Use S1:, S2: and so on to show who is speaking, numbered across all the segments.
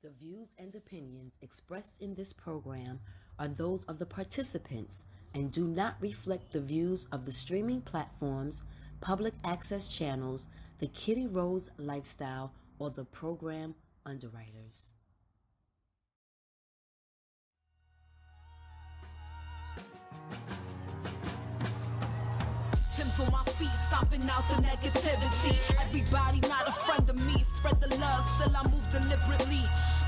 S1: The views and opinions expressed in this program are those of the participants and do not reflect the views of the streaming platforms, public access channels, the KittyRose lifestyle, or the program underwriters.
S2: Tim's on my feet, stomping out the negativity. Everybody not a friend of me. Spread the love, still I move deliberately.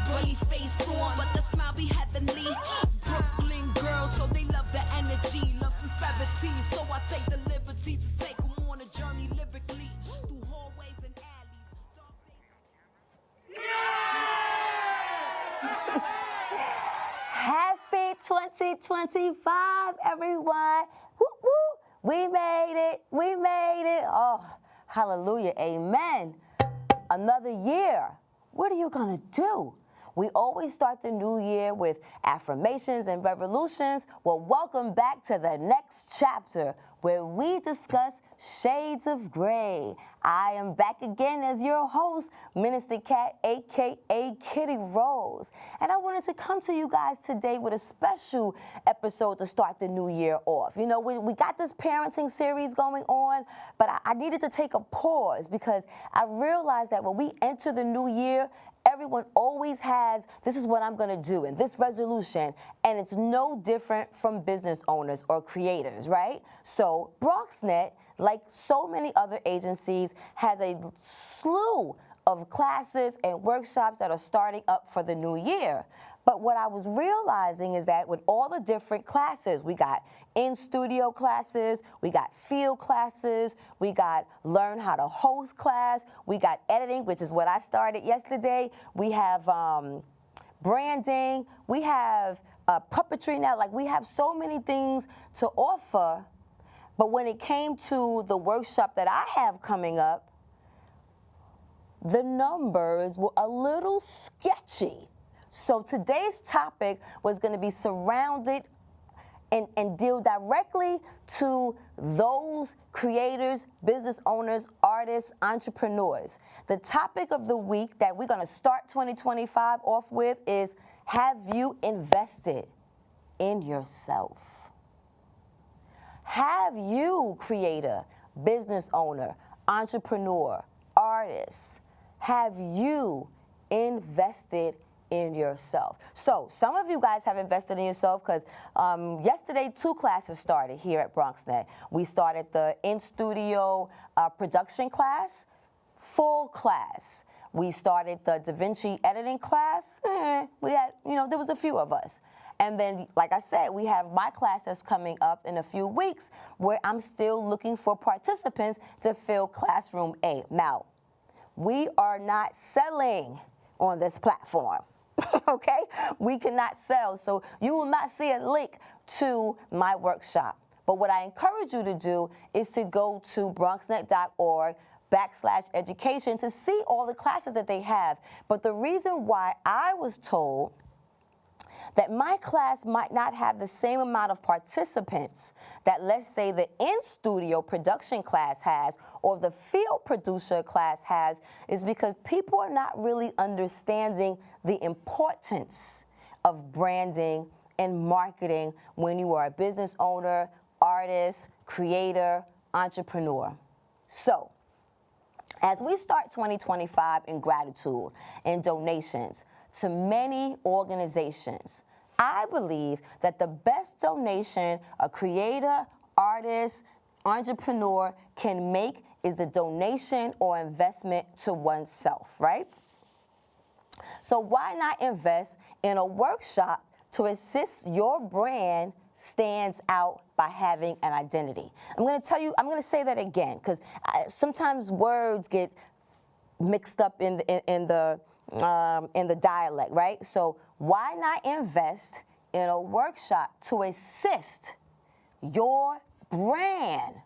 S2: Brave face on, but the smile be heavenly. Brooklyn girls, so they love the energy. Love sincerity, so I take the liberty to take them on a journey lyrically. Through hallways and alleys.
S3: Happy 2025, everyone. Woo, woo. We made it. We made it. Oh, hallelujah. Amen. Another year. What are you going to do? We always start the new year with affirmations and revolutions. Well, welcome back to the next chapter where we discuss shades of gray. I am back again as your host, Minister Cat, a.k.a. KittyRose. And I wanted to come to you guys today with a special episode to start the new year off. You know, we got this parenting series going on, but I needed to take a pause because I realized that when we enter the new year, everyone always has, this is what I'm going to do, and this resolution, and it's no different from business owners or creators, right? So BronxNet, like so many other agencies, has a slew of classes and workshops that are starting up for the new year. But what I was realizing is that with all the different classes, we got in-studio classes, we got field classes, we got learn how to host class, we got editing, which is what I started yesterday, we have branding, we have puppetry now, like we have so many things to offer. But when it came to the workshop that I have coming up, the numbers were a little sketchy. So today's topic was going to be surrounded and deal directly to those creators, business owners, artists, entrepreneurs. The topic of the week that we're going to start 2025 off with is, have you invested in yourself? Have you, creator, business owner, entrepreneur, artist, have you invested in yourself? So some of you guys have invested in yourself because yesterday 2 classes started here at BronxNet. We started the in-studio production class, full class. We started the Da Vinci editing class. We had, there was a few of us. And then, like I said, we have my class that's coming up in a few weeks where I'm still looking for participants to fill classroom A. Now, we are not selling on this platform, okay? We cannot sell, so you will not see a link to my workshop. But what I encourage you to do is to go to bronxnet.org/education to see all the classes that they have. But the reason why I was told that my class might not have the same amount of participants that, let's say, the in-studio production class has or the field producer class has is because people are not really understanding the importance of branding and marketing when you are a business owner, artist, creator, entrepreneur. So, as we start 2025 in gratitude and donations to many organizations, I believe that the best donation a creator, artist, entrepreneur can make is the donation or investment to oneself, right? So why not invest in a workshop to assist your brand stands out by having an identity? I'm going to say that again because sometimes words get mixed up in the dialect, right? So why not invest in a workshop to assist your brand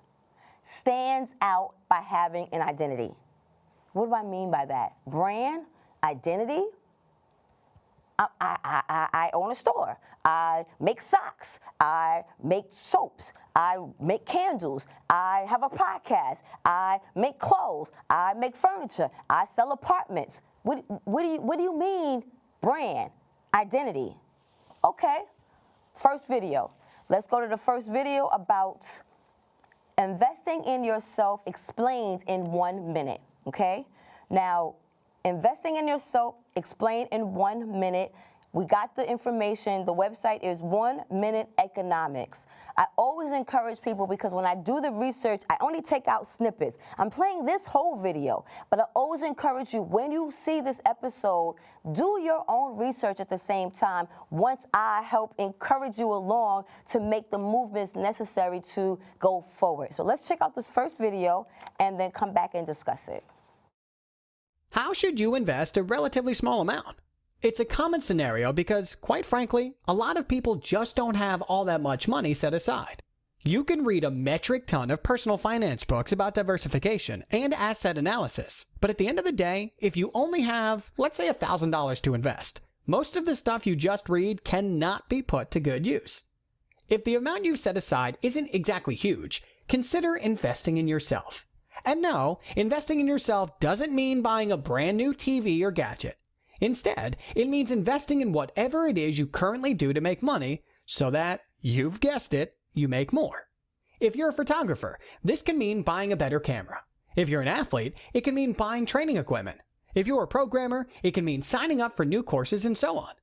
S3: stands out by having an identity? What do I mean by that? Brand, identity. I own a store. I make socks. I make soaps. I make candles. I have a podcast. I make clothes. I make furniture. I sell apartments. What do you mean brand, identity. Okay, first video. Let's go to the first video about investing in yourself explained in 1 minute, okay? Now, investing in yourself explained in 1 minute. We got the information. The website is 1 Minute Economics. I always encourage people, because when I do the research, I only take out snippets. I'm playing this whole video, but I always encourage you, when you see this episode, do your own research at the same time once I help encourage you along to make the movements necessary to go forward. So let's check out this first video and then come back and discuss it.
S4: How should you invest a relatively small amount? It's a common scenario because, quite frankly, a lot of people just don't have all that much money set aside. You can read a metric ton of personal finance books about diversification and asset analysis, but at the end of the day, if you only have, let's say, $1,000 to invest, most of the stuff you just read cannot be put to good use. If the amount you've set aside isn't exactly huge, consider investing in yourself. And no, investing in yourself doesn't mean buying a brand new TV or gadget. Instead, it means investing in whatever it is you currently do to make money so that, you've guessed it, you make more. If you're a photographer, this can mean buying a better camera. If you're an athlete, it can mean buying training equipment. If you're a programmer, it can mean signing up for new courses and so on.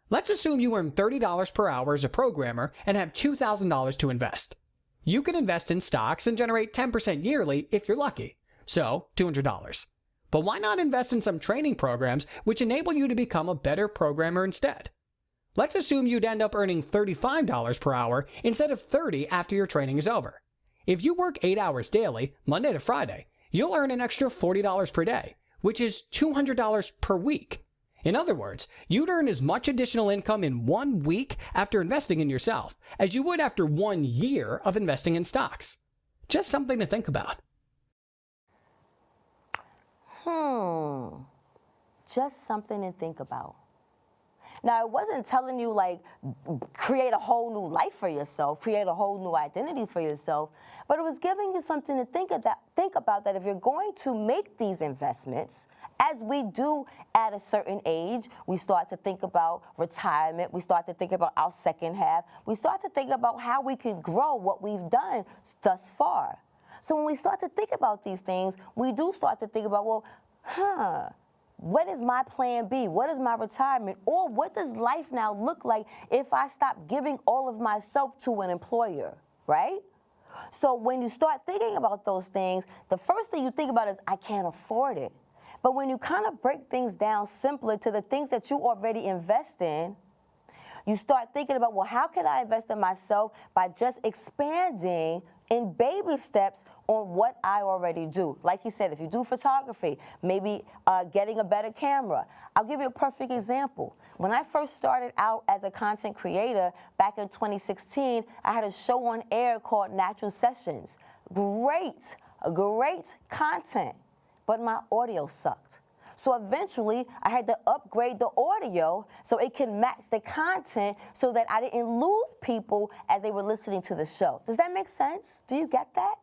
S4: Let's assume you earn $30 per hour as a programmer and have $2,000 to invest. You can invest in stocks and generate 10% yearly if you're lucky, so $200. But why not invest in some training programs which enable you to become a better programmer instead? Let's assume you'd end up earning $35 per hour instead of $30 after your training is over. If you work 8 hours daily, Monday to Friday, you'll earn an extra $40 per day, which is $200 per week. In other words, you'd earn as much additional income in 1 week after investing in yourself as you would after 1 year of investing in stocks. Just something to think about.
S3: Just something to think about. Now, it wasn't telling you, like, create a whole new life for yourself, create a whole new identity for yourself, but it was giving you something to think about, that if you're going to make these investments, as we do at a certain age, we start to think about retirement, we start to think about our second half, we start to think about how we can grow what we've done thus far. So when we start to think about these things, we do start to think about, well, what is my plan B? What is my retirement? Or what does life now look like if I stop giving all of myself to an employer, right? So when you start thinking about those things, the first thing you think about is, I can't afford it. But when you kind of break things down simpler to the things that you already invest in, you start thinking about, well, how can I invest in myself by just expanding in baby steps on what I already do. Like you said, if you do photography, maybe getting a better camera. I'll give you a perfect example. When I first started out as a content creator back in 2016, I had a show on air called Natural Sessions. Great content, but my audio sucked. So eventually, I had to upgrade the audio so it can match the content so that I didn't lose people as they were listening to the show. Does that make sense? Do you get that?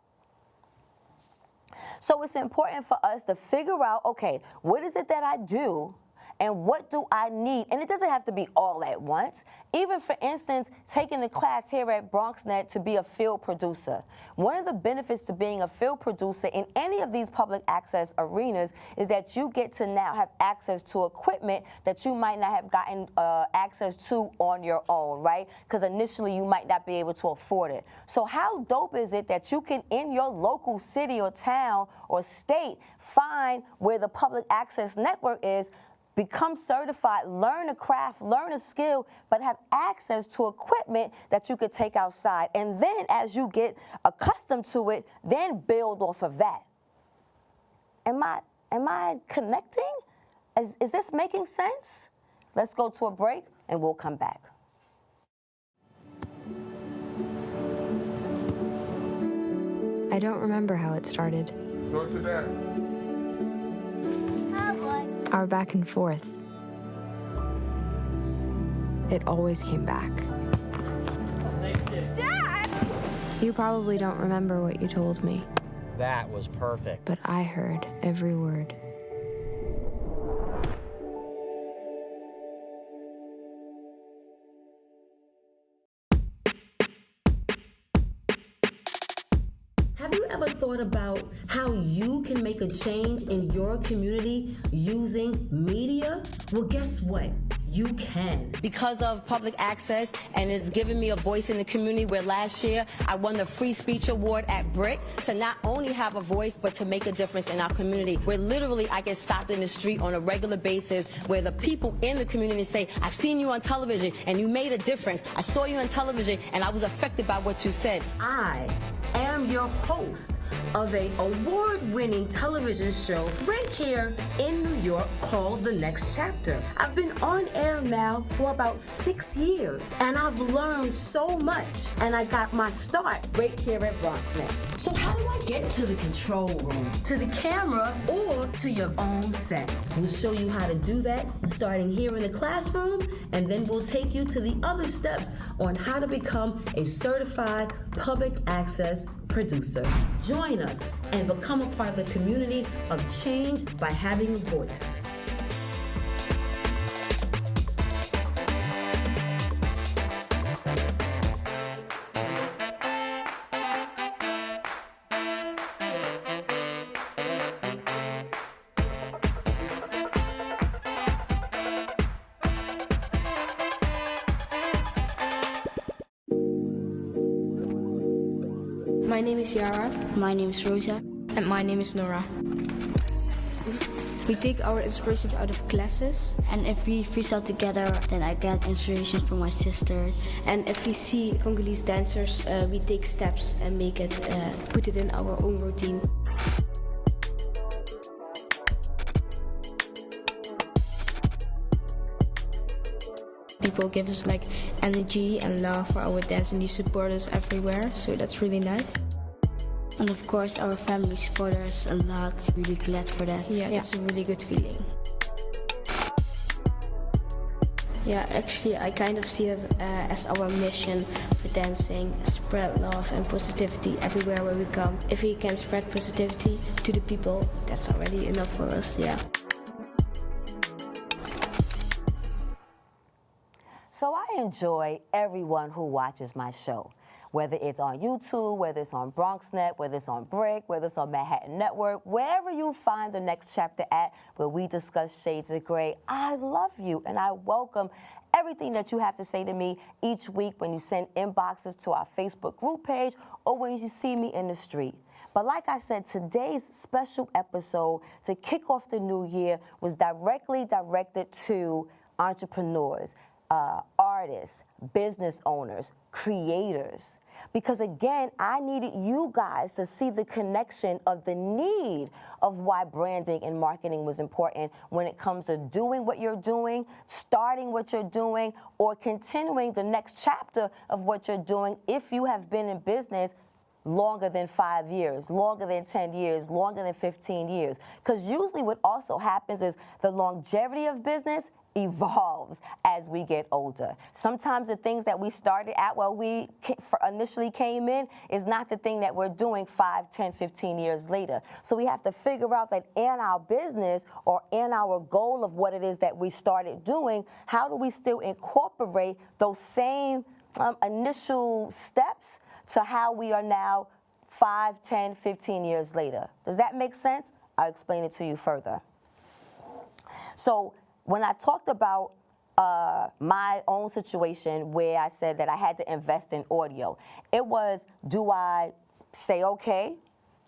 S3: So it's important for us to figure out, okay, what is it that I do and what do I need? And it doesn't have to be all at once. Even, for instance, taking a class here at BronxNet to be a field producer. One of the benefits to being a field producer in any of these public access arenas is that you get to now have access to equipment that you might not have gotten access to on your own, right? Because initially you might not be able to afford it. So how dope is it that you can, in your local city or town or state, find where the public access network is, become certified, learn a craft, learn a skill, but have access to equipment that you could take outside. And then as you get accustomed to it, then build off of that. Am I connecting? Is this making sense? Let's go to a break and we'll come back.
S5: I don't remember how it started.
S6: Go to that.
S5: Our back and forth. It always came back.
S7: Dad!
S5: You probably don't remember what you told me,
S8: That was perfect.
S5: but I heard every word.
S1: ever thought about how you can make a change in your community using media? Well, guess what? You can.
S3: Because of public access, and it's given me a voice in the community, where last year I won the Free Speech Award at BRIC, to not only have a voice, but to make a difference in our community, where literally I get stopped in the street on a regular basis, where the people in the community say, I've seen you on television and you made a difference. I saw you on television and I was affected by what you said.
S1: I am your host of a award-winning television show right here in New York called The Next Chapter. I've been on air now for about 6 years, and I've learned so much, and I got my start right here at BronxNet. So how do I get to the control room, to the camera, or to your own set? We'll show you how to do that starting here in the classroom, and then we'll take you to the other steps on how to become a certified public access producer. Join us and become a part of the community of change by having a voice.
S6: My name is Yara.
S7: My name is Rosa.
S6: And my name is Nora. We take our inspirations out of classes.
S7: And if we freestyle together, then I get inspiration from my sisters.
S6: And if we see Congolese dancers, we take steps and make it, put it in our own routine. People give us like energy and love for our dance, and they support us everywhere, so that's really nice.
S7: And of course our family support us a lot. Really glad for that.
S6: Yeah, that's a really good feeling. Yeah, actually I kind of see it as our mission for dancing, spread love and positivity everywhere where we come. If we can spread positivity to the people, that's already enough for us, yeah.
S3: So I enjoy everyone who watches my show, whether it's on YouTube, whether it's on BronxNet, whether it's on BRIC, whether it's on Manhattan Network, wherever you find The Next Chapter at, where we discuss shades of gray. I love you, and I welcome everything that you have to say to me each week when you send inboxes to our Facebook group page or when you see me in the street. But like I said, today's special episode to kick off the new year was directly directed to entrepreneurs, artists, business owners, creators. Because again, I needed you guys to see the connection of the need of why branding and marketing was important when it comes to doing what you're doing, starting what you're doing, or continuing the next chapter of what you're doing if you have been in business longer than 5 years, longer than 10 years, longer than 15 years. Because usually what also happens is the longevity of business evolves as we get older. Sometimes the things that we started at while we initially came in is not the thing that we're doing 5, 10, 15 years later. So we have to figure out that in our business or in our goal of what it is that we started doing, how do we still incorporate those same initial steps to how we are now 5, 10, 15 years later. Does that make sense? I'll explain it to you further. So when I talked about my own situation where I said that I had to invest in audio, it was, do I say, okay,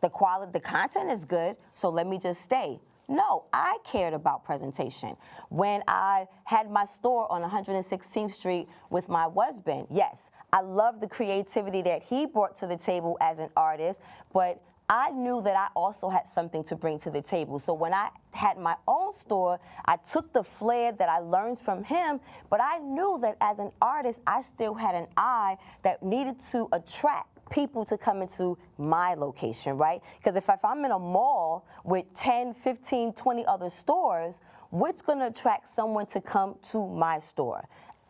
S3: the content is good, so let me just stay? No, I cared about presentation. When I had my store on 116th Street with my husband, yes, I love the creativity that he brought to the table as an artist, but I knew that I also had something to bring to the table. So when I had my own store, I took the flair that I learned from him, but I knew that as an artist, I still had an eye that needed to attract people to come into my location, right? Because if I'm in a mall with 10, 15, 20 other stores, what's going to attract someone to come to my store?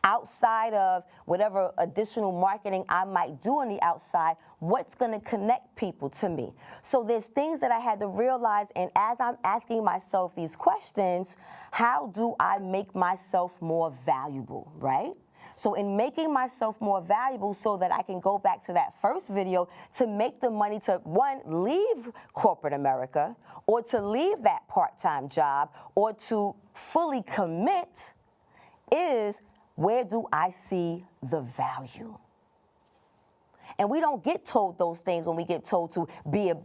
S3: Outside of whatever additional marketing I might do on the outside, what's going to connect people to me? So there's things that I had to realize, and as I'm asking myself these questions, how do I make myself more valuable, right? So in making myself more valuable so that I can go back to that first video to make the money to, one, leave corporate America, or to leave that part-time job, or to fully commit, is where do I see the value? And we don't get told those things when we get told to be a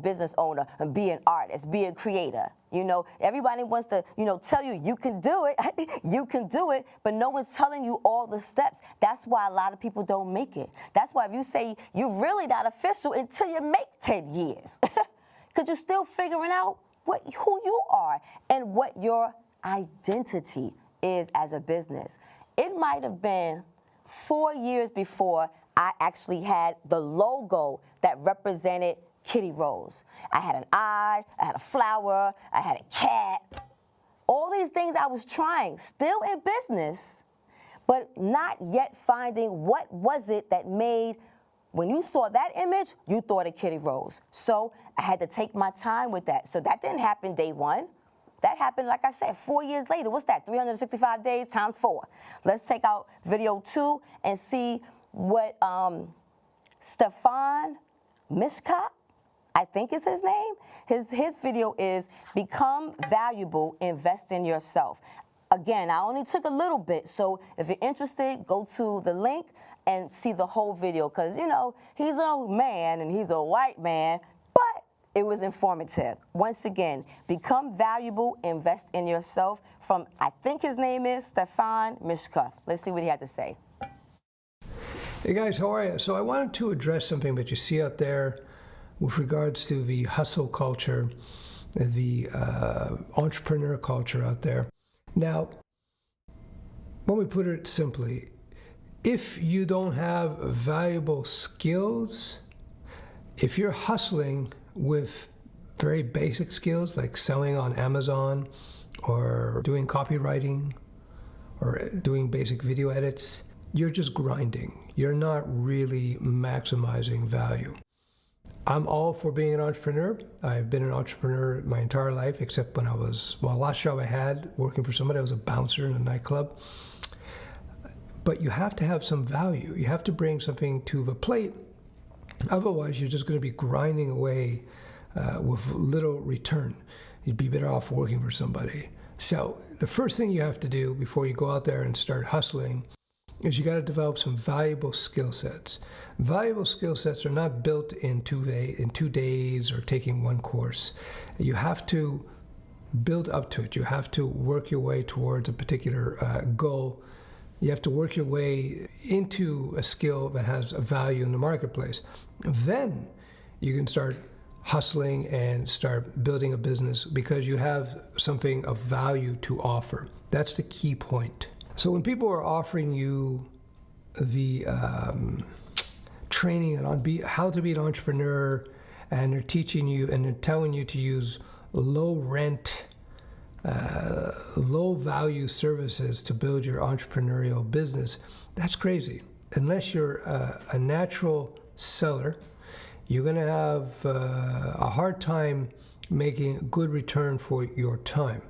S3: business owner, and be an artist, be a creator. You know, everybody wants to, tell you, you can do it, you can do it, but no one's telling you all the steps. That's why a lot of people don't make it. That's why if you say you're really not official until you make 10 years, because you're still figuring out who you are and what your identity is as a business. It might have been 4 years before I actually had the logo that represented KittyRose. I had an eye, I had a flower, I had a cat. All these things I was trying, still in business, but not yet finding what was it that made, when you saw that image, you thought of KittyRose. So I had to take my time with that. So that didn't happen day one. That happened, like I said, 4 years later. What's that, 365 days times 4? Let's take out video 2 and see what Stefan Mishka, I think is his name. His video is Become Valuable, Invest in Yourself. Again, I only took a little bit, so if you're interested, go to the link and see the whole video, because, he's a man and he's a white man, but it was informative. Once again, Become Valuable, Invest in Yourself, from, I think his name is Stefan Mishka. Let's see what he had to say.
S9: Hey guys, how are you? So I wanted to address something that you see out there with regards to the hustle culture, the entrepreneur culture out there. Now, when we put it simply, if you don't have valuable skills, if you're hustling with very basic skills like selling on Amazon or doing copywriting or doing basic video edits, you're just grinding. You're not really maximizing value. I'm all for being an entrepreneur. I've been an entrepreneur my entire life, except when last job I had working for somebody, I was a bouncer in a nightclub. But you have to have some value. You have to bring something to the plate. Otherwise, you're just going to be grinding away with little return. You'd be better off working for somebody. So the first thing you have to do before you go out there and start hustling is you got to develop some valuable skill sets. Valuable skill sets are not built in 2 days or taking one course. You have to build up to it. You have to work your way towards a particular goal. You have to work your way into a skill that has a value in the marketplace. Then you can start hustling and start building a business because you have something of value to offer. That's the key point. So when people are offering you the training on how to be an entrepreneur, and they're teaching you and they're telling you to use low rent, low value services to build your entrepreneurial business, that's crazy. Unless you're a natural seller, you're going to have a hard time making a good return for your time.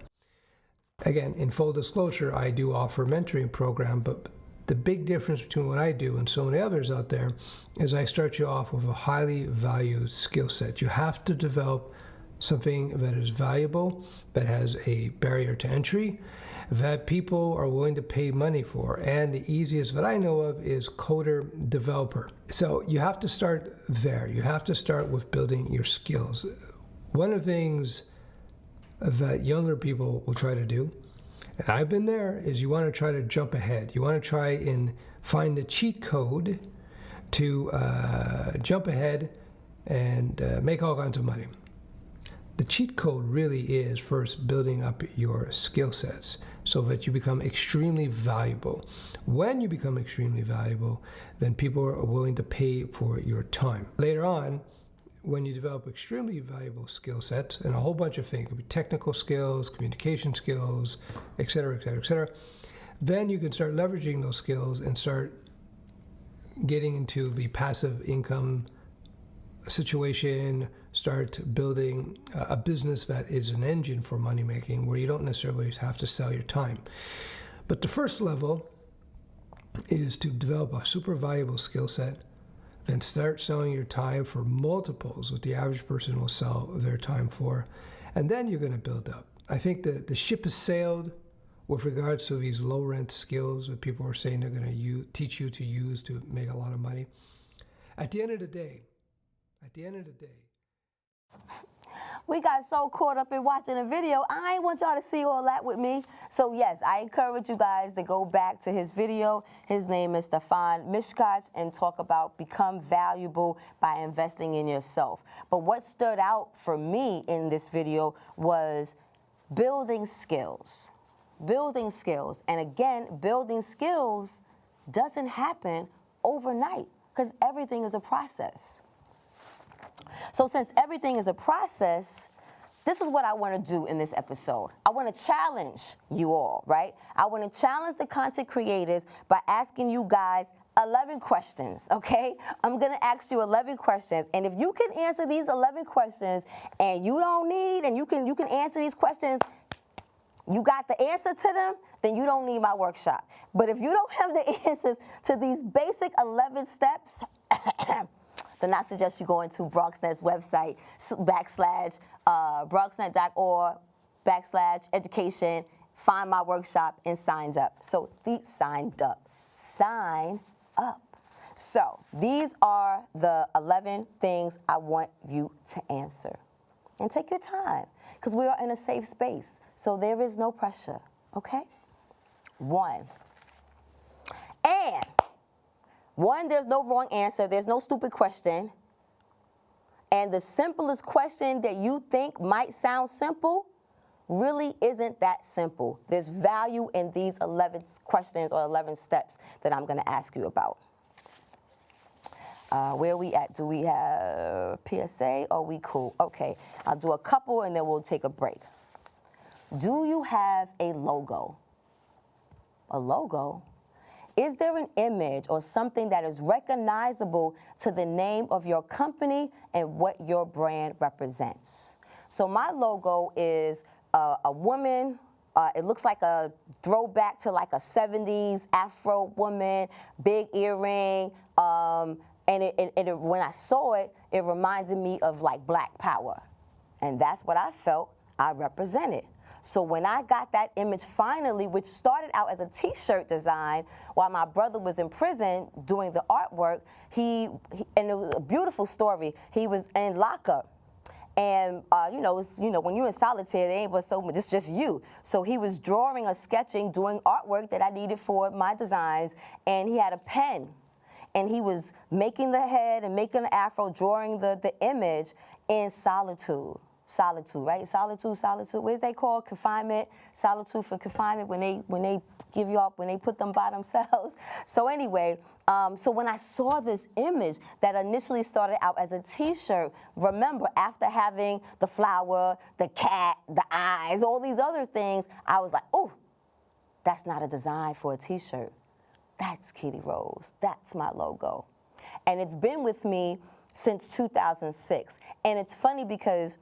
S9: Again, in full disclosure, I do offer a mentoring program, but the big difference between what I do and so many others out there is I start you off with a highly valued skill set. You have to develop something that is valuable, that has a barrier to entry, that people are willing to pay money for. And the easiest that I know of is coder developer. So you have to start there. You have to start with building your skills. One of the things that younger people will try to do, and I've been there, is you want to try to jump ahead. You want to try and find the cheat code to jump ahead and make all kinds of money. The cheat code really is first building up your skill sets so that you become extremely valuable. When you become extremely valuable, then people are willing to pay for your time. Later on, when you develop extremely valuable skill sets, and a whole bunch of things, it could be technical skills, communication skills, et cetera, et cetera, et cetera, then you can start leveraging those skills and start getting into the passive income situation, start building a business that is an engine for money making, where you don't necessarily have to sell your time. But the first level is to develop a super valuable skill set, then start selling your time for multiples what the average person will sell their time for, and then you're going to build up. I think that the ship has sailed with regards to these low-rent skills that people are saying they're going to teach you to use to make a lot of money. At the end of the day,
S3: we got so caught up in watching the video, I ain't want y'all to see all that with me. So yes, I encourage you guys to go back to his video. His name is Stefan Mishkach, and talk about become valuable by investing in yourself. But what stood out for me in this video was building skills. Building skills. And again, building skills doesn't happen overnight because everything is a process. So since everything is a process, this is what I want to do in this episode. I want to challenge you all, right? I want to challenge the content creators by asking you guys 11 questions, okay? I'm going to ask you 11 questions, and if you can answer these 11 questions and you don't need, and you can answer these questions, you got the answer to them, then you don't need my workshop. But if you don't have the answers to these basic 11 steps, then I suggest you go into BronxNet's website, BronxNet.org/education, find my workshop, and sign up. So sign up. So these are the 11 things I want you to answer. And take your time, because we are in a safe space. So there is no pressure, okay? One, there's no wrong answer. There's no stupid question. And the simplest question that you think might sound simple really isn't that simple. There's value in these 11 questions or 11 steps that I'm going to ask you about. Where are we at? Do we have PSA? Are we cool? Okay, I'll do a couple and then we'll take a break. Do you have a logo? A logo? Is there an image or something that is recognizable to the name of your company and what your brand represents? So my logo is a woman. It looks like a throwback to like a 70s Afro woman, big earring. And when I saw it, it reminded me of like Black Power. And that's what I felt I represented. So when I got that image finally, which started out as a t-shirt design while my brother was in prison doing the artwork, and it was a beautiful story. He was in lockup. And, when you're in solitary, there ain't but so much, it's just you. So he was drawing or sketching, doing artwork that I needed for my designs, and he had a pen. And he was making the head and making the afro, drawing the image in solitude. Solitude, right? Solitude. What is they called? Confinement. Solitude for confinement when they give you up, when they put them by themselves. So anyway, so when I saw this image that initially started out as a t-shirt, remember, after having the flower, the cat, the eyes, all these other things, I was like, oh, that's not a design for a t-shirt. That's KittyRose. That's my logo. And it's been with me since 2006. And it's funny because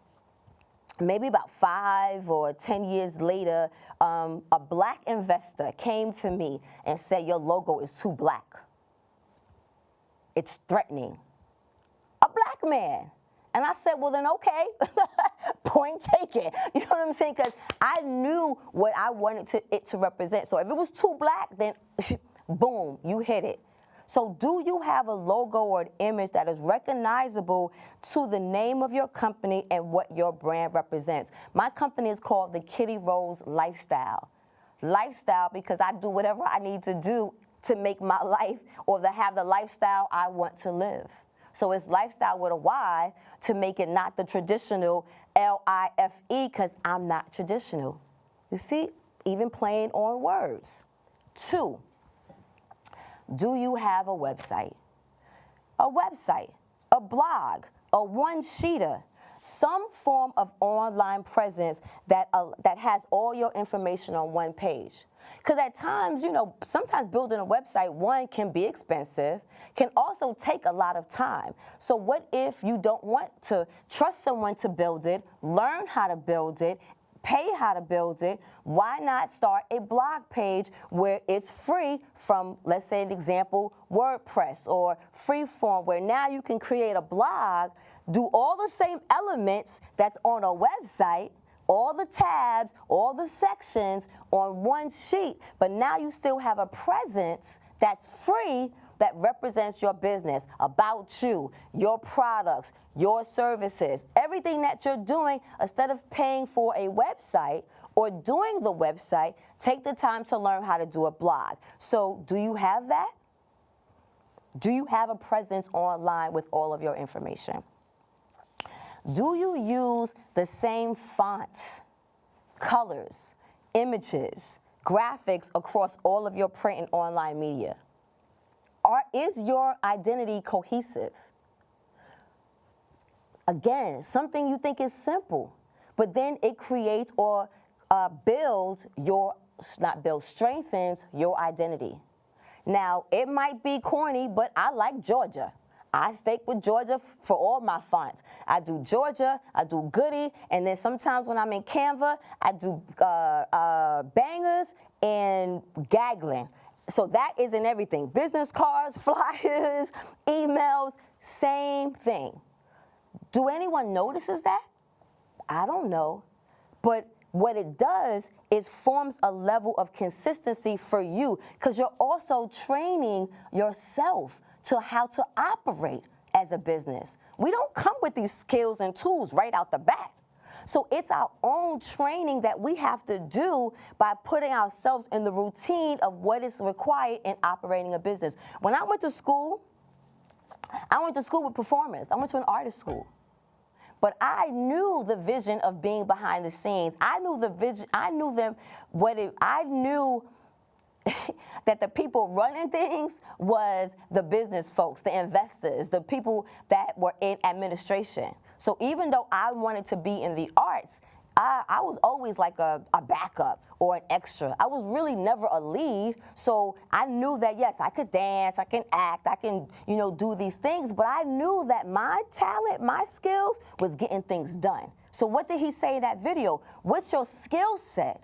S3: maybe about 5 or 10 years later, a black investor came to me and said, your logo is too black. It's threatening. A black man. And I said, well, then, okay, point taken. You know what I'm saying? Because I knew what I wanted it to represent. So if it was too black, then boom, you hit it. So do you have a logo or an image that is recognizable to the name of your company and what your brand represents? My company is called the KittyRose Lifestyle. Lifestyle because I do whatever I need to do to make my life or to have the lifestyle I want to live. So it's lifestyle with a Y to make it not the traditional L-I-F-E because I'm not traditional. You see, even playing on words. 2. Do you have a website? A website, a blog, a one-sheeter, some form of online presence that has all your information on one page. Because at times, sometimes building a website, one, can be expensive, can also take a lot of time. So what if you don't want to trust someone to build it, learn how to build it, pay how to build it, why not start a blog page where it's free from, let's say an example, WordPress or Freeform, where now you can create a blog, do all the same elements that's on a website, all the tabs, all the sections on one sheet, but now you still have a presence that's free that represents your business, about you, your products, your services, everything that you're doing. Instead of paying for a website or doing the website, take the time to learn how to do a blog. So do you have that? Do you have a presence online with all of your information? Do you use the same fonts, colors, images, graphics across all of your print and online media? Is your identity cohesive? Again, something you think is simple, but then it creates or strengthens your identity. Now, it might be corny, but I like Georgia. I stick with Georgia for all my fonts. I do Georgia, I do Goody, and then sometimes when I'm in Canva, I do bangers and Gagling. So that isn't everything. Business cards, flyers, emails, same thing. Do anyone notices that? I don't know. But what it does is forms a level of consistency for you, because you're also training yourself to how to operate as a business. We don't come with these skills and tools right out the bat. So it's our own training that we have to do by putting ourselves in the routine of what is required in operating a business. When I went to school with performance. I went to an artist school. But I knew the vision of being behind the scenes. I knew the vision. I knew that the people running things was the business folks, the investors, the people that were in administration. So even though I wanted to be in the arts, I was always like a backup or an extra. I was really never a lead. So I knew that, yes, I could dance, I can act, I can, do these things. But I knew that my talent, my skills was getting things done. So what did he say in that video? What's your skill set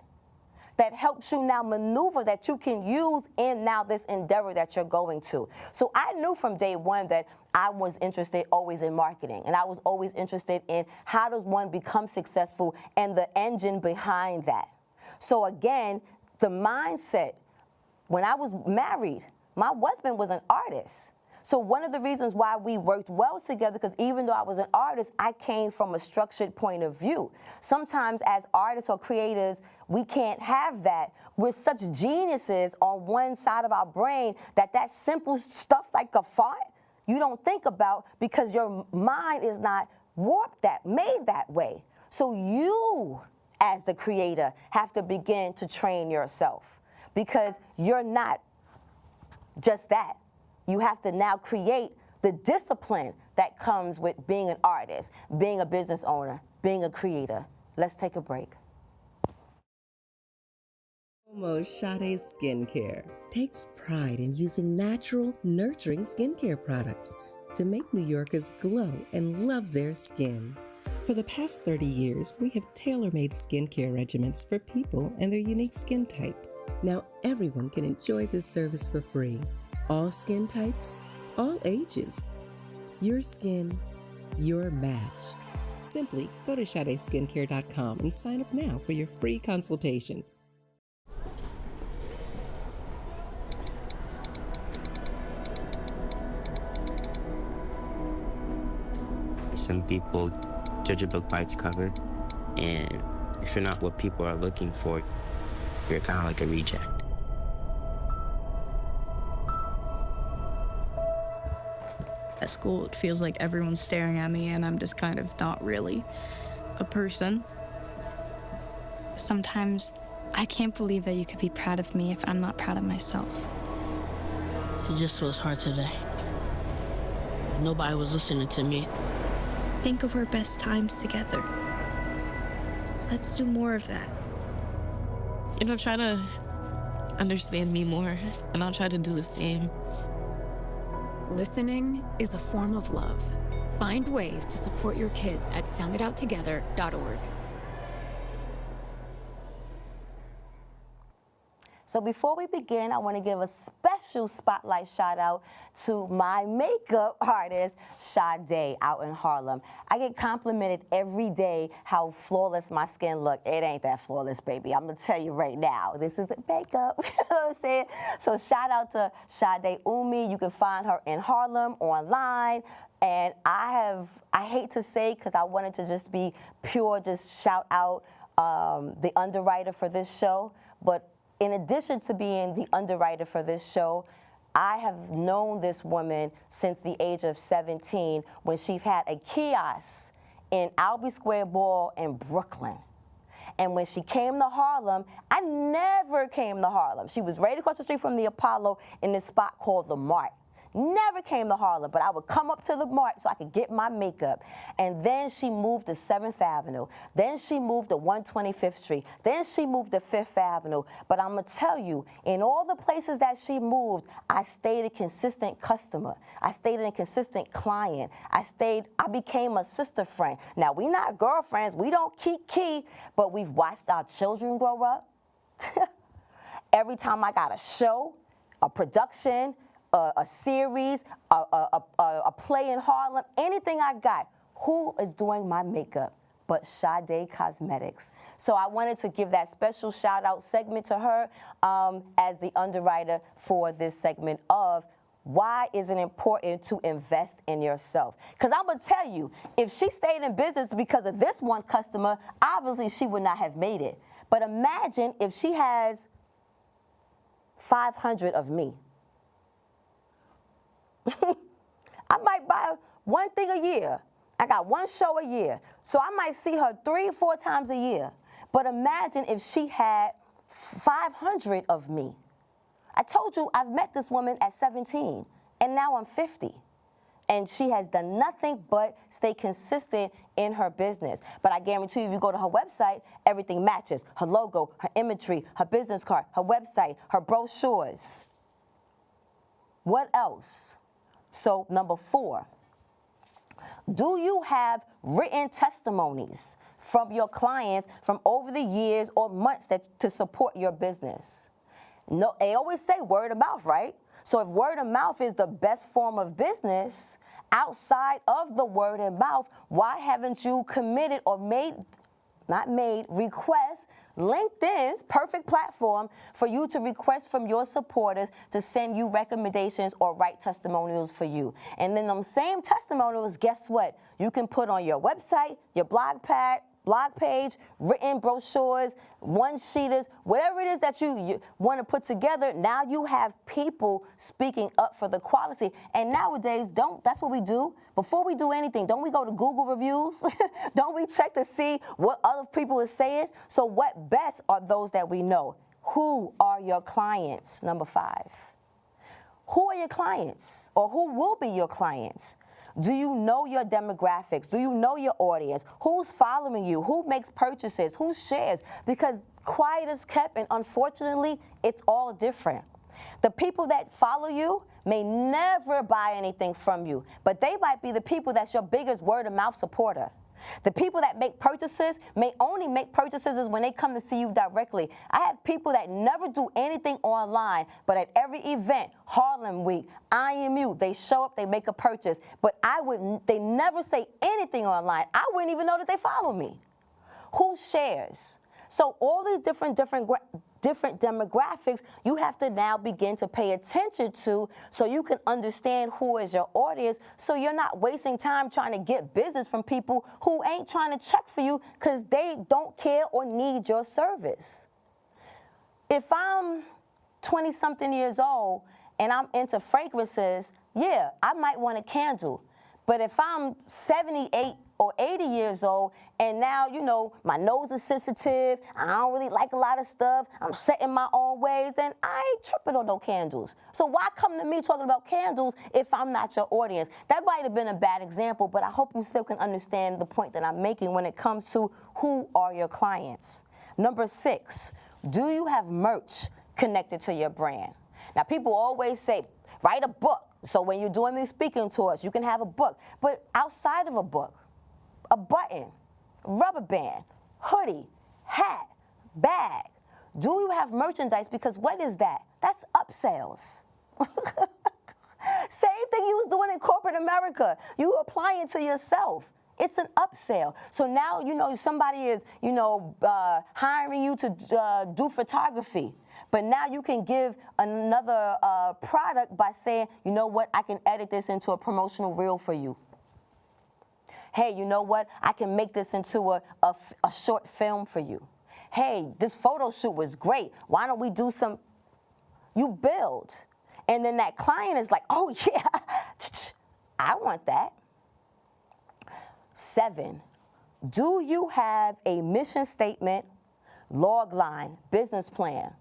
S3: that helps you now maneuver, that you can use in now this endeavor that you're going to? So I knew from day one that I was interested always in marketing, and I was always interested in how does one become successful and the engine behind that. So again, the mindset, when I was married, my husband was an artist. So one of the reasons why we worked well together, because even though I was an artist, I came from a structured point of view. Sometimes as artists or creators, we can't have that. We're such geniuses on one side of our brain that simple stuff like a font, you don't think about, because your mind is not made that way. So you, as the creator, have to begin to train yourself, because you're not just that. You have to now create the discipline that comes with being an artist, being a business owner, being a creator. Let's take a break.
S10: Sade Skincare takes pride in using natural, nurturing skincare products to make New Yorkers glow and love their skin. For the past 30 years, we have tailor-made skincare regimens for people and their unique skin type. Now everyone can enjoy this service for free. All skin types, all ages. Your skin, your match. Simply go to SadeSkincare.com and sign up now for your free consultation.
S11: Some people judge a book by its cover, and if you're not what people are looking for, you're kind of like a reject.
S12: At school, it feels like everyone's staring at me and I'm just kind of not really a person.
S5: Sometimes I can't believe that you could be proud of me if I'm not proud of myself.
S13: It just feels hard today. Nobody was listening to me.
S6: Think of our best times together. Let's do more of that.
S12: Try to understand me more, and I'll try to do the same.
S14: Listening is a form of love. Find ways to support your kids at sounditouttogether.org.
S3: So before we begin, I want to give a special spotlight shout out to my makeup artist, Sade, out in Harlem. I get complimented every day how flawless my skin look. It ain't that flawless, baby. I'm going to tell you right now. This isn't makeup. You know what I'm saying? So shout out to Sade Umi. You can find her in Harlem online. And I hate to say, because I wanted to just be pure, just shout out the underwriter for this show. But in addition to being the underwriter for this show, I have known this woman since the age of 17 when she had a kiosk in Albee Square Mall in Brooklyn. And when she came to Harlem, I never came to Harlem. She was right across the street from the Apollo in this spot called The Mart. Never came to Harlem, but I would come up to the Mart so I could get my makeup. And then she moved to 7th Avenue. Then she moved to 125th Street. Then she moved to 5th Avenue. But I'm going to tell you, in all the places that she moved, I stayed a consistent customer. I stayed a consistent client. I became a sister friend. Now, we not girlfriends. We don't keep key, but we've watched our children grow up. Every time I got a show, a production, a series, a play in Harlem, anything I got, who is doing my makeup but Sade Cosmetics? So I wanted to give that special shout out segment to her as the underwriter for this segment of why is it important to invest in yourself? Because I'm going to tell you, if she stayed in business because of this one customer, obviously she would not have made it. But imagine if she has 500 of me. I might buy one thing a year. I got one show a year. So I might see her 3 or 4 times a year. But imagine if she had 500 of me. I told you I've met this woman at 17, and now I'm 50. And she has done nothing but stay consistent in her business. But I guarantee you, if you go to her website, everything matches. Her logo, her imagery, her business card, her website, her brochures. What else? So, number 4, do you have written testimonies from your clients from over the years or months to support your business? No, they always say word of mouth, right? So if word of mouth is the best form of business, outside of the word of mouth, why haven't you committed or request LinkedIn's perfect platform for you to request from your supporters to send you recommendations or write testimonials for you. And then them same testimonials, guess what? You can put on your website, your blog page, written brochures, one-sheeters, whatever it is that you want to put together. Now you have people speaking up for the quality. And nowadays, that's what we do. Before we do anything, don't we go to Google reviews? Don't we check to see what other people are saying? So what best are those that we know? Who are your clients? Number 5. Who are your clients, or who will be your clients? Do you know your demographics? Do you know your audience? Who's following you? Who makes purchases? Who shares? Because quiet is kept, and unfortunately, it's all different. The people that follow you may never buy anything from you, but they might be the people that's your biggest word-of-mouth supporter. The people that make purchases may only make purchases when they come to see you directly. I have people that never do anything online, but at every event, Harlem Week, IAMYOU, they show up, they make a purchase. But they never say anything online. I wouldn't even know that they follow me. Who shares? So all these different demographics, you have to now begin to pay attention to so you can understand who is your audience, so you're not wasting time trying to get business from people who ain't trying to check for you because they don't care or need your service. If I'm 20-something years old and I'm into fragrances, yeah, I might want a candle. But if I'm 78 or 80 years old, and now, my nose is sensitive, I don't really like a lot of stuff, I'm set in my own ways, then I ain't tripping on no candles. So why come to me talking about candles if I'm not your audience? That might have been a bad example, but I hope you still can understand the point that I'm making when it comes to who are your clients. Number 6, do you have merch connected to your brand? Now, people always say, write a book. So when you're doing these speaking tours, you can have a book. But outside of a book, a button, rubber band, hoodie, hat, bag. Do you have merchandise? Because what is that? That's upsells. Same thing you was doing in corporate America. You apply it to yourself. It's an upsell. So now, you know, somebody is, you know, hiring you to do photography. But now you can give another product by saying, you know what, I can edit this into a promotional reel for you. Hey, you know what, I can make this into a short film for you. Hey, this photo shoot was great. Why don't we do some? You build. And then that client is like, oh, yeah, I want that. 7, do you have a mission statement, log line, business plan?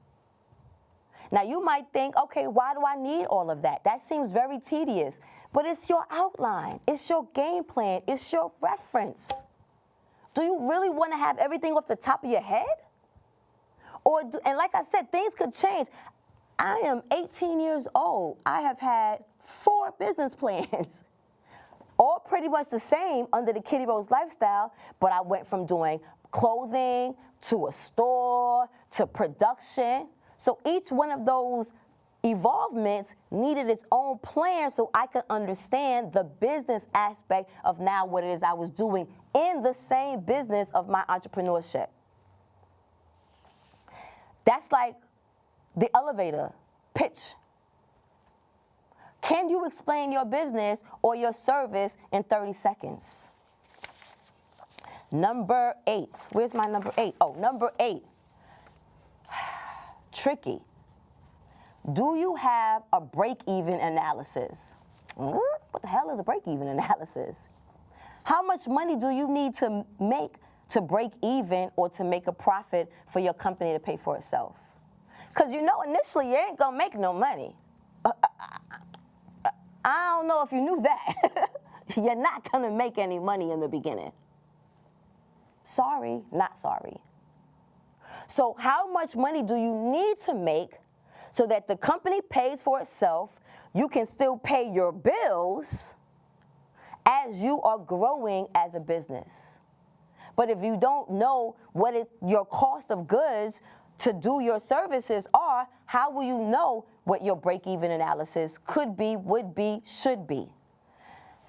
S3: Now, you might think, okay, why do I need all of that? That seems very tedious. But it's your outline. It's your game plan. It's your reference. Do you really want to have everything off the top of your head? And like I said, things could change. I am 18 years old. I have had 4 business plans, all pretty much the same under the KittyRose lifestyle, but I went from doing clothing to a store to production. So each one of those evolvements needed its own plan so I could understand the business aspect of now what it is I was doing in the same business of my entrepreneurship. That's like the elevator pitch. Can you explain your business or your service in 30 seconds? Number 8. Where's my number 8? Oh, number 8. Tricky. Do you have a break-even analysis? What the hell is a break-even analysis? How much money do you need to make to break even or to make a profit for your company to pay for itself? Because you know initially you ain't gonna make no money. I don't know if you knew that. You're not gonna make any money in the beginning. Sorry, not sorry. So how much money do you need to make so that the company pays for itself, you can still pay your bills as you are growing as a business? But if you don't know what your cost of goods to do your services are, how will you know what your break-even analysis could be, would be, should be?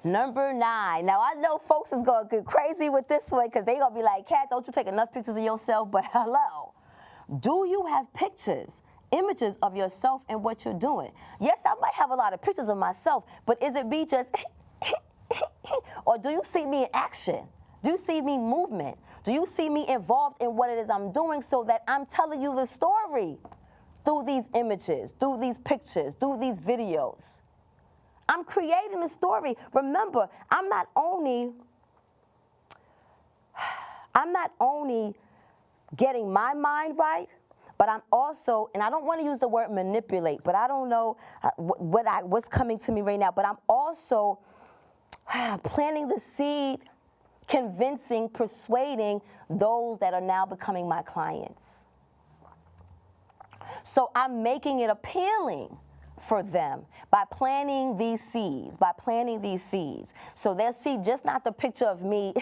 S3: Number 9. Now, I know folks is going to get crazy with this one because they're going to be like, Kat, don't you take enough pictures of yourself? But hello. Do you have pictures, images of yourself and what you're doing? Yes, I might have a lot of pictures of myself, but is it me just or do you see me in action? Do you see me movement? Do you see me involved in what it is I'm doing so that I'm telling you the story through these images, through these pictures, through these videos? I'm creating a story. Remember, I'm not only getting my mind right, but I'm also, and I don't want to use the word manipulate, but I don't know what's coming to me right now, but I'm also planting the seed, convincing, persuading those that are now becoming my clients. So I'm making it appealing for them by planting these seeds, So they'll see just not the picture of me,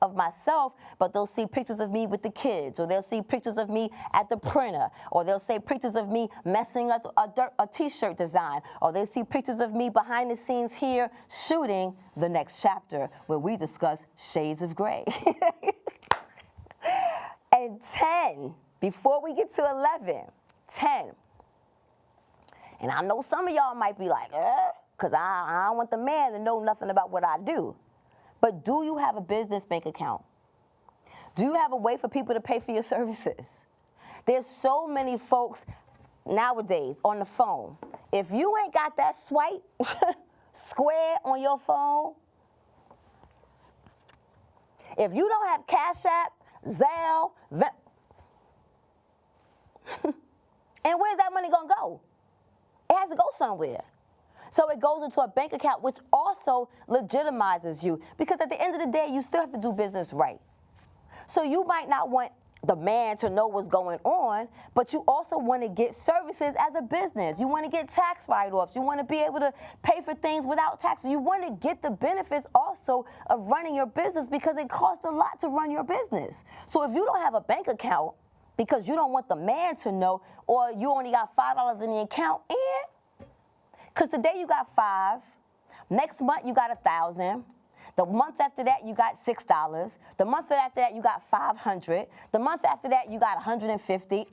S3: of myself, but they'll see pictures of me with the kids, or they'll see pictures of me at the printer, or they'll see pictures of me messing up a t-shirt design, or they'll see pictures of me behind the scenes here shooting the next chapter where we discuss shades of gray. And 10, before we get to 11, 10. And I know some of y'all might be like, because I don't want the man to know nothing about what I do. But do you have a business bank account? Do you have a way for people to pay for your services? There's so many folks nowadays on the phone. If you ain't got that swipe square on your phone, if you don't have Cash App, Zelle, and where's that money gonna go? It has to go somewhere. So it goes into a bank account, which also legitimizes you. Because at the end of the day, you still have to do business right. So you might not want the man to know what's going on, but you also want to get services as a business. You want to get tax write-offs. You want to be able to pay for things without taxes. You want to get the benefits also of running your business because it costs a lot to run your business. So if you don't have a bank account, because you don't want the man to know, or you only got $5 in the account, and because today you got $5, next month you got $1,000, the month after that you got $6, the month after that you got $500, the month after that you got $150.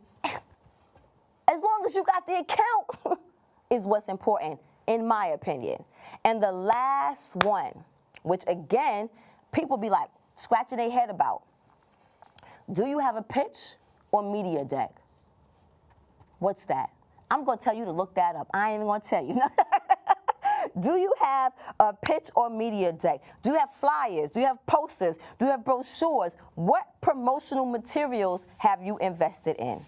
S3: As long as you got the account is what's important, in my opinion. And the last one, which again, people be like scratching their head about. Do you have a pitch or media deck? What's that? I'm going to tell you to look that up. I ain't even going to tell you. Do you have a pitch or media deck? Do you have flyers? Do you have posters? Do you have brochures? What promotional materials have you invested in?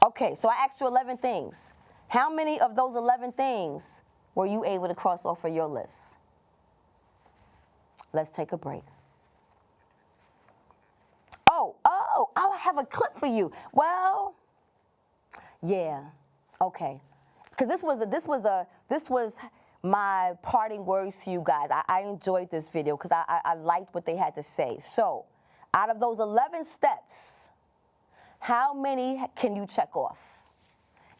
S3: Okay, so I asked you 11 things. How many of those 11 things were you able to cross off of your list? Let's take a break. I have a clip for you. Well, yeah, okay. Because this was my parting words to you guys. I enjoyed this video because I liked what they had to say. So, out of those 11 steps, how many can you check off?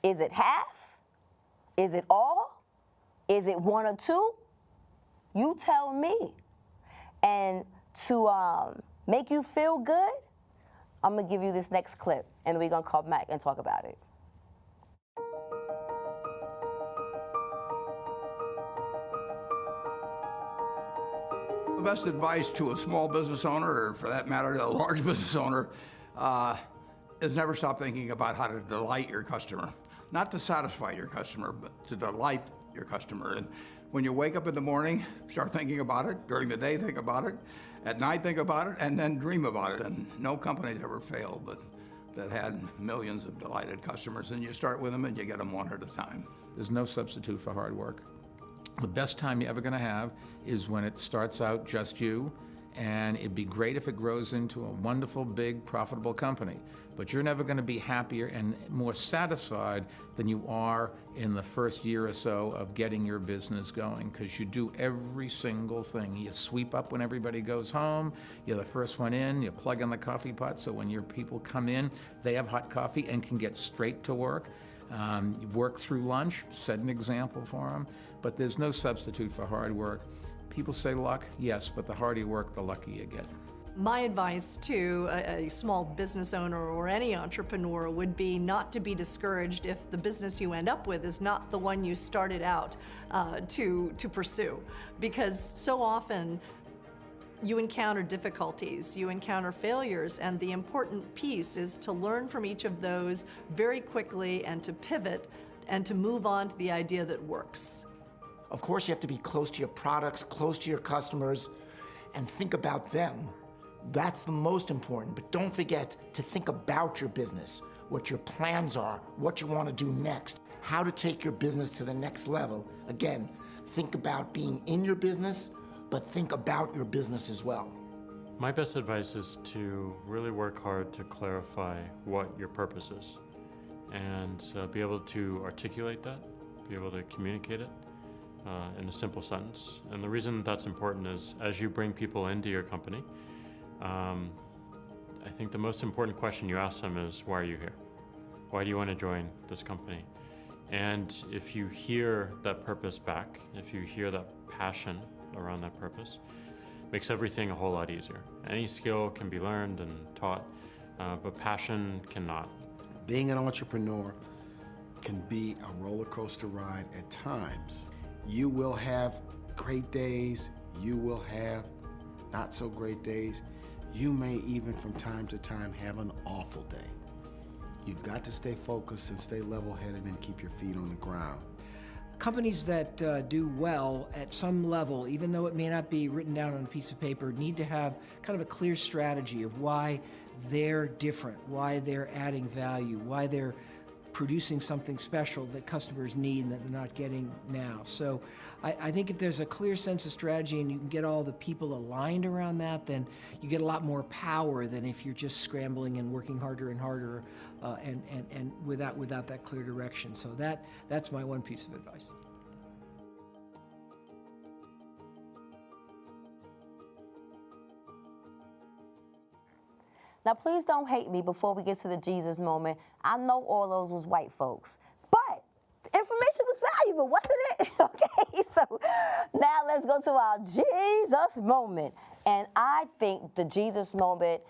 S3: Is it half? Is it all? Is it 1 or 2? You tell me. And to make you feel good, I'm going to give you this next clip, and we're going to come back and talk about it.
S15: The best advice to a small business owner, or for that matter, a large business owner, is never stop thinking about how to delight your customer. Not to satisfy your customer, but to delight your customer. And when you wake up in the morning, start thinking about it. During the day, think about it. At night, think about it, and then dream about it. And no company's ever failed that had millions of delighted customers. And you start with them and you get them one at a time.
S16: There's no substitute for hard work. The best time you're ever going to have is when it starts out just you, and it'd be great if it grows into a wonderful, big, profitable company. But you're never going to be happier and more satisfied than you are in the first year or so of getting your business going, because you do every single thing. You sweep up when everybody goes home, you're the first one in, you plug in the coffee pot, so when your people come in, they have hot coffee and can get straight to work. You work through lunch, set an example for them, but there's no substitute for hard work. People say luck, yes, but the harder you work, the luckier you get.
S17: My advice to a small business owner or any entrepreneur would be not to be discouraged if the business you end up with is not the one you started out to pursue, because so often you encounter difficulties, you encounter failures, and the important piece is to learn from each of those very quickly and to pivot and to move on to the idea that works.
S18: Of course, you have to be close to your products, close to your customers, and think about them. That's the most important, but don't forget to think about your business, what your plans are, what you want to do next, how to take your business to the next level. Again, think about being in your business, but think about your business as well.
S19: My best advice is to really work hard to clarify what your purpose is and be able to articulate that, be able to communicate it in a simple sentence. And the reason that's important is as you bring people into your company, I think the most important question you ask them is, why are you here? Why do you want to join this company? And if you hear that purpose back, if you hear that passion around that purpose, makes everything a whole lot easier. Any skill can be learned and taught, but passion cannot.
S20: Being an entrepreneur can be a roller coaster ride at times. You will have great days, you will have not so great days. You may even from time to time have an awful day. You've got to stay focused and stay level-headed and keep your feet on the ground.
S21: Companies that do well at some level, even though it may not be written down on a piece of paper, need to have kind of a clear strategy of why they're different, why they're adding value, why they're producing something special that customers need and that they're not getting now. So I think if there's a clear sense of strategy and you can get all the people aligned around that, then you get a lot more power than if you're just scrambling and working harder and harder and without that clear direction. So that's my one piece of advice.
S3: Now, please don't hate me before we get to the Jesus moment. I know all those was white folks, but the information was valuable, wasn't it? Okay, so now let's go to our Jesus moment. And I think the Jesus moment,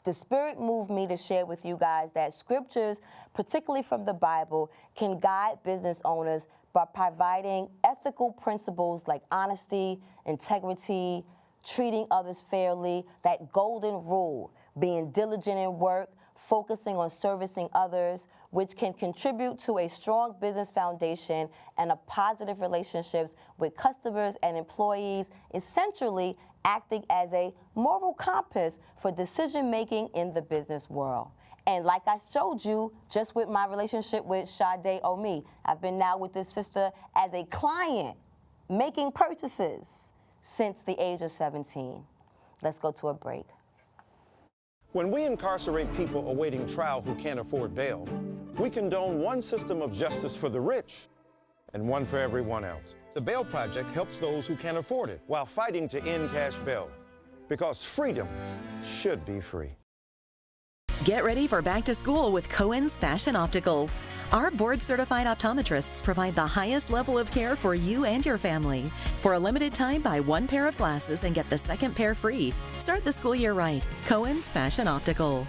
S3: the Spirit moved me to share with you guys that scriptures, particularly from the Bible, can guide business owners by providing ethical principles like honesty, integrity, treating others fairly, that golden rule, being diligent in work, focusing on servicing others, which can contribute to a strong business foundation and a positive relationships with customers and employees, essentially acting as a moral compass for decision-making in the business world. And like I showed you, just with my relationship with Sade Omi, I've been now with this sister as a client, making purchases since the age of 17. Let's go to a break.
S2: When we incarcerate people awaiting trial who can't afford bail, we condone one system of justice for the rich and one for everyone else. The Bail Project helps those who can't afford it while fighting to end cash bail, because freedom should be free.
S22: Get ready for back to school with Cohen's Fashion Optical. Our board-certified optometrists provide the highest level of care for you and your family. For a limited time, buy one pair of glasses and get the second pair free. Start the school year right. Cohen's Fashion Optical.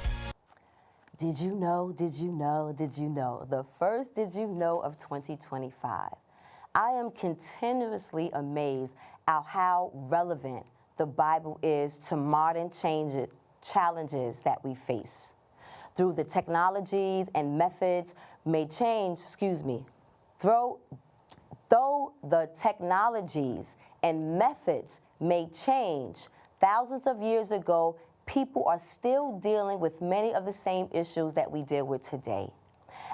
S3: Did you know, the first did you know of 2025? I am continuously amazed at how relevant the Bible is to modern challenges that we face. Through the technologies and methods may change, though the technologies and methods may change, thousands of years ago, people are still dealing with many of the same issues that we deal with today.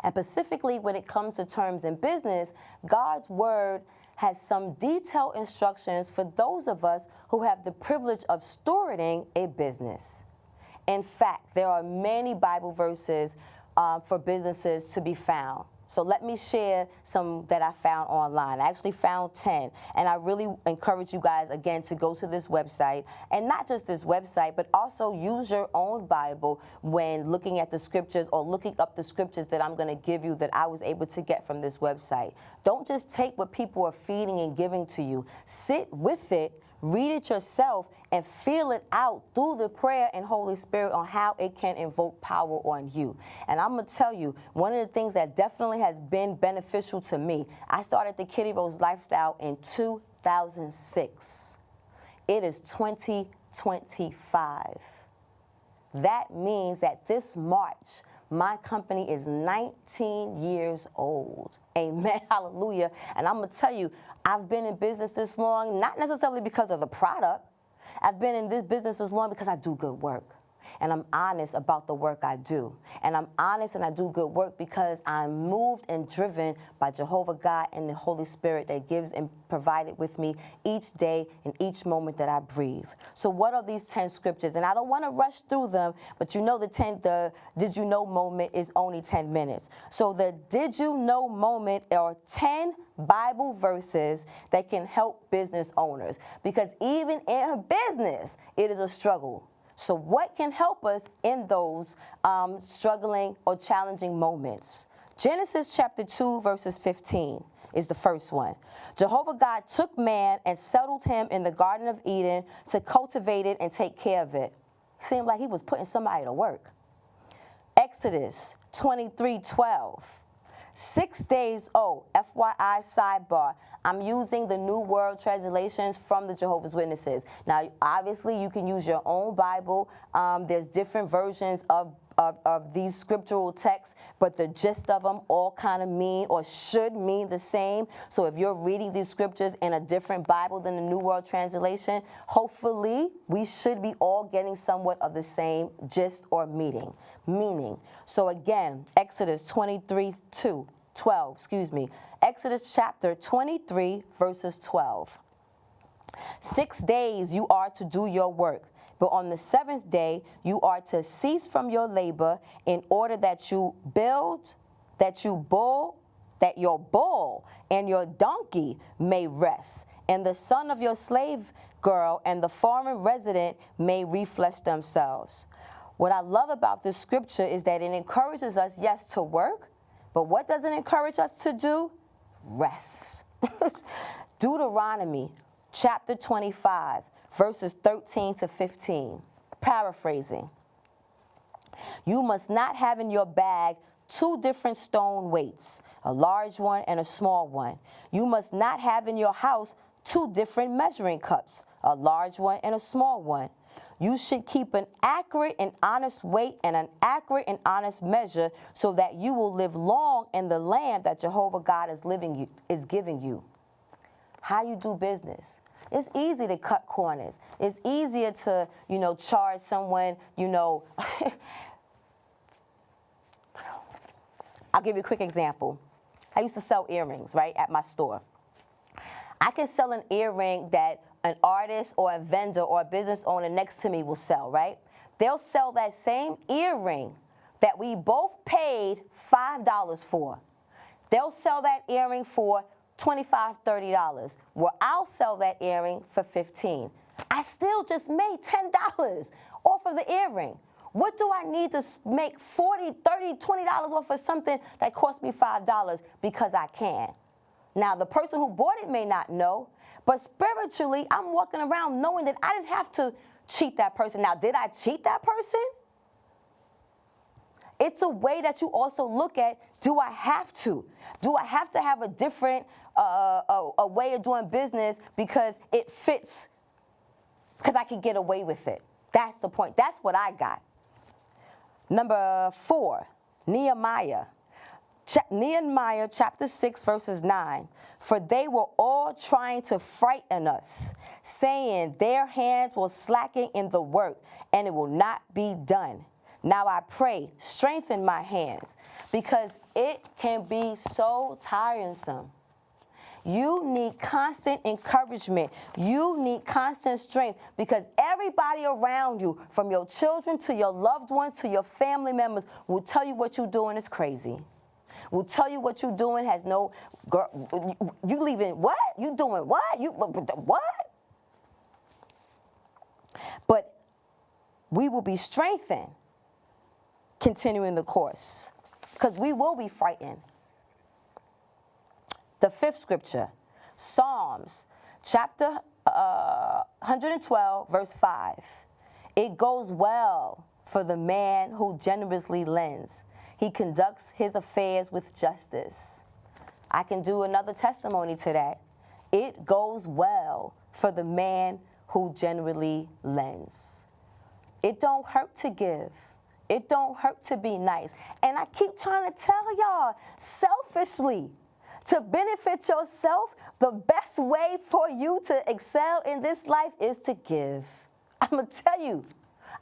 S3: And specifically when it comes to terms in business, God's word has some detailed instructions for those of us who have the privilege of stewarding a business. In fact, there are many Bible verses for businesses to be found. So let me share some that I found online. I actually found 10, and I really encourage you guys, again, to go to this website, and not just this website, but also use your own Bible when looking at the scriptures or looking up the scriptures that I'm going to give you that I was able to get from this website. Don't just take what people are feeding and giving to you. Sit with it, read it yourself, and feel it out through the prayer and Holy Spirit on how it can invoke power on you. And I'm going to tell you, one of the things that definitely has been beneficial to me, I started the KittyRose lifestyle in 2006. It is 2025. That means that this March, my company is 19 years old. Amen. Hallelujah. And I'm going to tell you, I've been in business this long, not necessarily because of the product. I've been in this business this long because I do good work. And I'm honest about the work I do. And I'm honest and I do good work because I'm moved and driven by Jehovah God and the Holy Spirit that gives and provided with me each day and each moment that I breathe. So what are these 10 scriptures? And I don't want to rush through them, but you know the did you know moment is only 10 minutes. So the did you know moment are 10 Bible verses that can help business owners. Because even in a business, it is a struggle. So what can help us in those struggling or challenging moments? Genesis chapter 2, verses 15 is the first one. Jehovah God took man and settled him in the Garden of Eden to cultivate it and take care of it. Seemed like he was putting somebody to work. Exodus 23:12. 6 days, FYI sidebar, I'm using the New World Translations from the Jehovah's Witnesses. Now, obviously, you can use your own Bible. There's different versions of these scriptural texts, but the gist of them all kind of mean or should mean the same. So if you're reading these scriptures in a different Bible than the New World Translation, hopefully we should be all getting somewhat of the same gist or meaning. So again, Exodus 12. Exodus chapter 23, verses 12. 6 days you are to do your work, but on the seventh day you are to cease from your labor in order that your bull and your donkey may rest, and the son of your slave girl and the foreign resident may refresh themselves. What I love about this scripture is that it encourages us, yes, to work, but what does it encourage us to do? Rest. Deuteronomy chapter 25, verses 13 to 15. Paraphrasing. You must not have in your bag 2 different stone weights, a large one and a small one. You must not have in your house 2 different measuring cups, a large one and a small one. You should keep an accurate and honest weight and an accurate and honest measure so that you will live long in the land that Jehovah God is giving you. How you do business. It's easy to cut corners. It's easier to, charge someone, I'll give you a quick example. I used to sell earrings, right, at my store. I can sell an earring that an artist or a vendor or a business owner next to me will sell, right? They'll sell that same earring that we both paid $5 for. They'll sell that earring for $25, $30. Well, I'll sell that earring for $15. I still just made $10 off of the earring. What do I need to make $40, $30, $20 off of something that cost me $5 because I can? Now, the person who bought it may not know, but spiritually, I'm walking around knowing that I didn't have to cheat that person. Now, did I cheat that person? It's a way that you also look at, do I have to? Do I have to have a different a way of doing business because it fits, because I can get away with it? That's the point. That's what I got. Number 4, Nehemiah. Nehemiah chapter 6, verses 9. For they were all trying to frighten us, saying their hands will slacken in the work, and it will not be done. Now I pray, strengthen my hands, because it can be so tiresome. You need constant encouragement. You need constant strength, because everybody around you, from your children to your loved ones to your family members, will tell you what you're doing is crazy. Will tell you what you're doing has no, girl, you leaving what? You doing what? What? But we will be strengthened continuing the course, because we will be frightened. The 5th scripture, Psalms chapter 112, verse 5. It goes well for the man who generously lends. He conducts his affairs with justice. I can do another testimony to that. It goes well for the man who generally lends. It don't hurt to give. It don't hurt to be nice. And I keep trying to tell y'all, selfishly, to benefit yourself, the best way for you to excel in this life is to give. I'm going to tell you,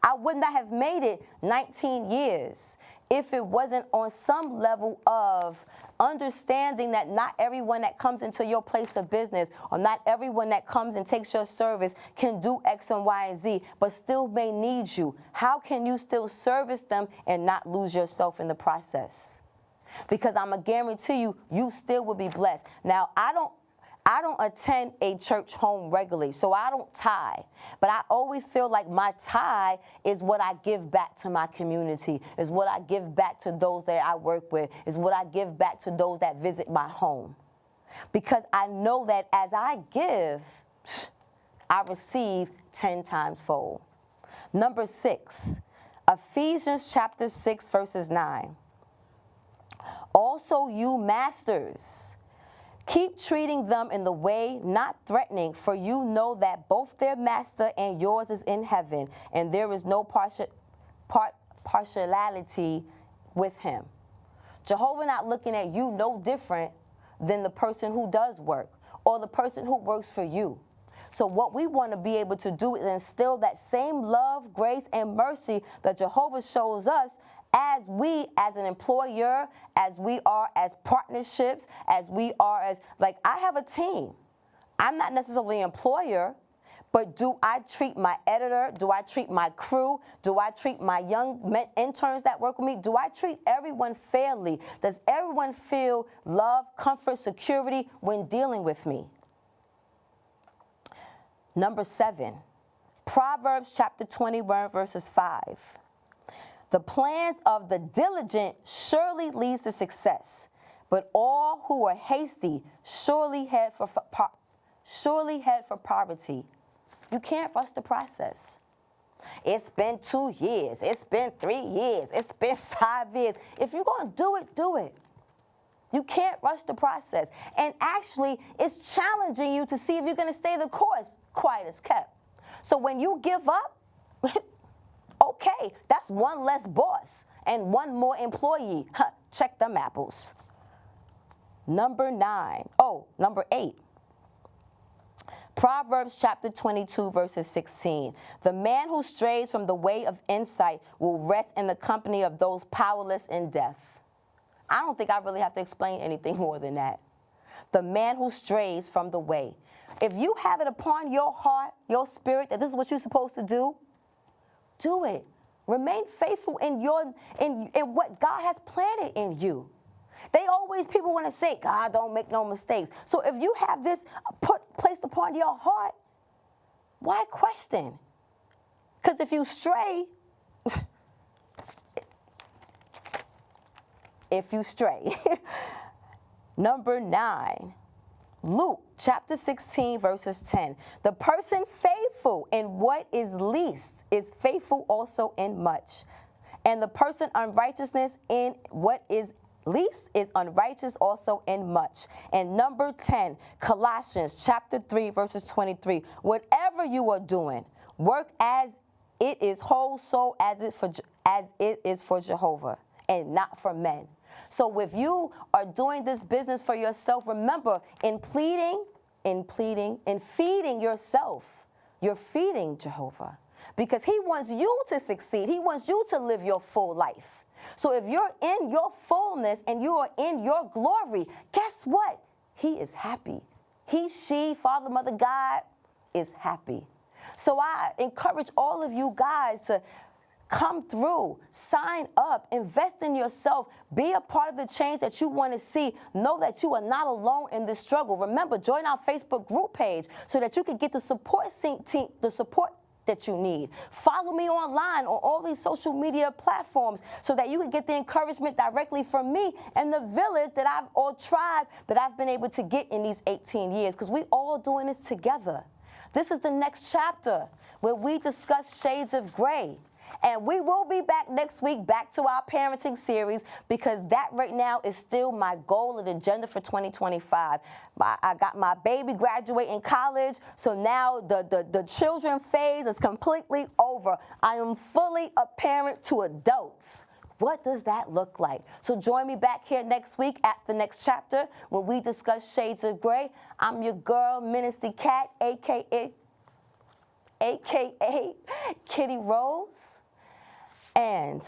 S3: I would not have made it 19 years if it wasn't on some level of understanding that not everyone that comes into your place of business or not everyone that comes and takes your service can do X and Y and Z, but still may need you. How can you still service them and not lose yourself in the process? Because I'm going to guarantee you, you still will be blessed. Now, I don't attend a church home regularly, so I don't tithe. But I always feel like my tithe is what I give back to my community, is what I give back to those that I work with, is what I give back to those that visit my home. Because I know that as I give, I receive 10 times fold. Number 6, Ephesians chapter 6, verses 9. Also you masters, keep treating them in the way not threatening, for you know that both their master and yours is in heaven, and there is no partiality with him. Jehovah not looking at you no different than the person who does work or the person who works for you. So what we want to be able to do is instill that same love, grace, and mercy that Jehovah shows us as we, as an employer, as we are as partnerships, as we are as, like, I have a team. I'm not necessarily an employer, but do I treat my editor, do I treat my crew, do I treat my young interns that work with me, do I treat everyone fairly? Does everyone feel love, comfort, security when dealing with me? Number 7, Proverbs chapter 21, verses 5. The plans of the diligent surely leads to success, but all who are hasty surely head for poverty. You can't rush the process. It's been 2 years. It's been 3 years. It's been 5 years. If you're going to do it, do it. You can't rush the process. And actually, it's challenging you to see if you're going to stay the course, quiet as kept. So when you give up, okay, that's one less boss and one more employee. Check them apples. Number 8. Proverbs chapter 22, verses 16. The man who strays from the way of insight will rest in the company of those powerless in death. I don't think I really have to explain anything more than that. The man who strays from the way. If you have it upon your heart, your spirit, that this is what you're supposed to do, do it. Remain faithful in what God has planted in you. People want to say, God don't make no mistakes. So if you have this placed upon your heart, why question? Because if you stray, Number 9, Luke chapter 16, verses 10. The person faithful in what is least is faithful also in much. And the person unrighteousness in what is least is unrighteous also in much. And number 10, Colossians chapter 3, verses 23. Whatever you are doing, work as it is whole soul as it is for Jehovah and not for men. So if you are doing this business for yourself, remember, in feeding yourself, you're feeding Jehovah. Because he wants you to succeed. He wants you to live your full life. So if you're in your fullness and you are in your glory, guess what? He is happy. He, she, Father, Mother, God is happy. So I encourage all of you guys to come through, sign up, invest in yourself, be a part of the change that you want to see. Know that you are not alone in this struggle. Remember, join our Facebook group page so that you can get the support that you need. Follow me online on all these social media platforms so that you can get the encouragement directly from me and the village tribe that I've been able to get in these 18 years, because we all doing this together. This is the next chapter where we discuss shades of gray. And we will be back next week, back to our parenting series, because that right now is still my goal and agenda for 2025. I got my baby graduating college, so now the children phase is completely over. I am fully a parent to adults. What does that look like? So join me back here next week at the next chapter when we discuss shades of gray. I'm your girl, Ministry Cat, a.k.a. KittyRose. And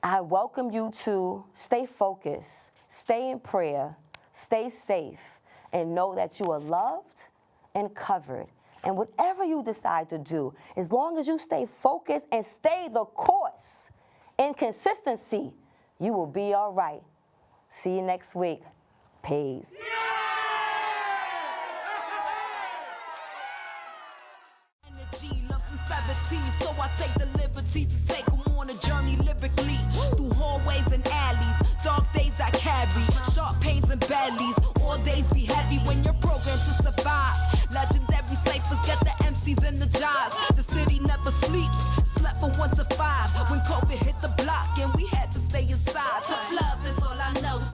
S3: I welcome you to stay focused, stay in prayer, stay safe, and know that you are loved and covered. And whatever you decide to do, as long as you stay focused and stay the course in consistency, you will be all right. See you next week. Peace.
S4: So I take the liberty to take them on a journey lyrically through hallways and alleys, dark days I